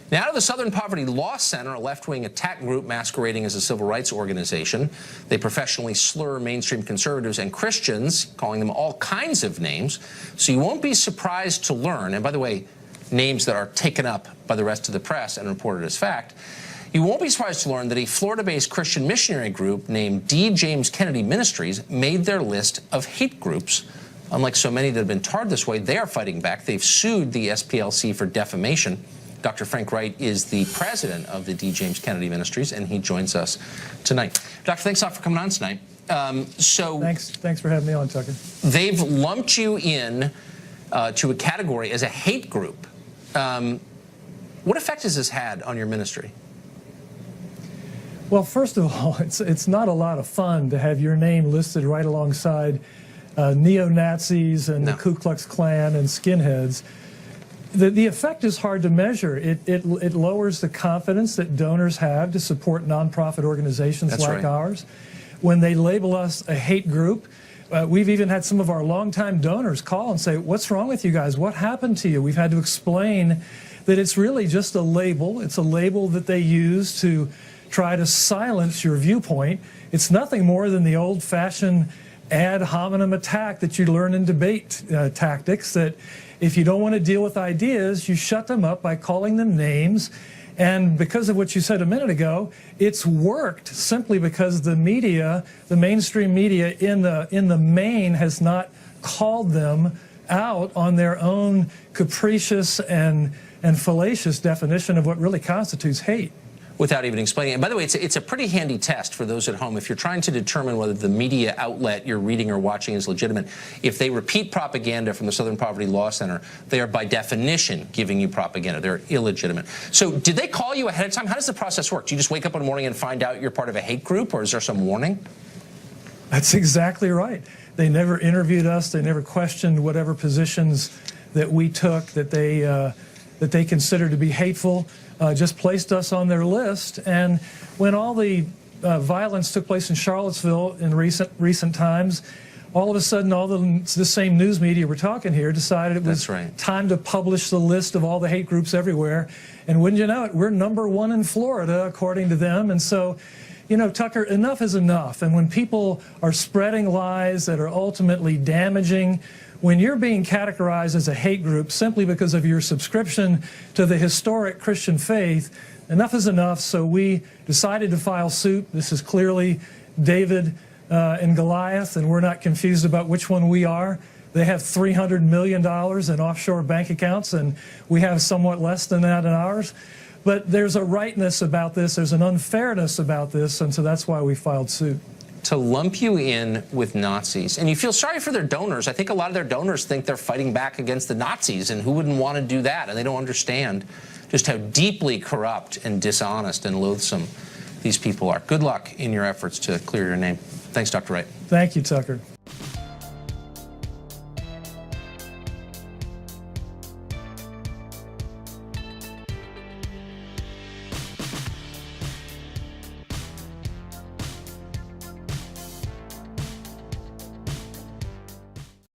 Now, out of the Southern Poverty Law Center, a left-wing attack group masquerading as a civil rights organization. They professionally slur mainstream conservatives and Christians, calling them all kinds of names. So you won't be surprised to learn, and by the way, names that are taken up by the rest of the press and reported as fact, you won't be surprised to learn that a Florida-based Christian missionary group named D. James Kennedy Ministries made their list of hate groups. Unlike so many that have been tarred this way, they are fighting back. They've sued the SPLC for defamation. Dr. Frank Wright is the president of the D. James Kennedy Ministries, and he joins us tonight. Doctor, thanks a lot for coming on tonight. Thanks for having me on, Tucker. They've lumped you in to a category as a hate group. What effect has this had on your ministry? Well, first of all, it's not a lot of fun to have your name listed right alongside neo-Nazis and the Ku Klux Klan and skinheads. The effect is hard to measure. It lowers the confidence that donors have to support nonprofit organizations like ours. When they label us a hate group, we've even had some of our longtime donors call and say, "What's wrong with you guys? What happened to you?" We've had to explain that it's really just a label. It's a label that they use to try to silence your viewpoint. It's nothing more than the old-fashioned ad hominem attack that you learn in debate tactics, that if you don't want to deal with ideas, you shut them up by calling them names. And because of what you said a minute ago, it's worked simply because the media, the mainstream media in the main, has not called them out on their own capricious and fallacious definition of what really constitutes hate. Without even explaining it. And by the way, it's a pretty handy test for those at home. If you're trying to determine whether the media outlet you're reading or watching is legitimate, if they repeat propaganda from the Southern Poverty Law Center, they are by definition giving you propaganda. They're illegitimate. So did they call you ahead of time? How does the process work? Do you just wake up one morning and find out you're part of a hate group, or is there some warning? That's exactly right. They never interviewed us. They never questioned whatever positions that we took that they considered to be hateful. Just placed us on their list. And when all the violence took place in Charlottesville in recent times, all of a sudden all the same news media we're talking here decided it was time to publish the list of all the hate groups everywhere. And wouldn't you know it, we're #1 in Florida, according to them. And so, you know, Tucker, enough is enough. And when people are spreading lies that are ultimately damaging, when you're being categorized as a hate group simply because of your subscription to the historic Christian faith, enough is enough. So we decided to file suit. This is clearly David and Goliath, and we're not confused about which one we are. They have $300 million in offshore bank accounts, and we have somewhat less than that in ours. But there's a rightness about this. There's an unfairness about this, and so that's why we filed suit. To lump you in with Nazis, and you feel sorry for their donors. I think a lot of their donors think they're fighting back against the Nazis, and who wouldn't want to do that? And they don't understand just how deeply corrupt and dishonest and loathsome these people are. Good luck in your efforts to clear your name. Thanks, Dr. Wright. Thank you, Tucker.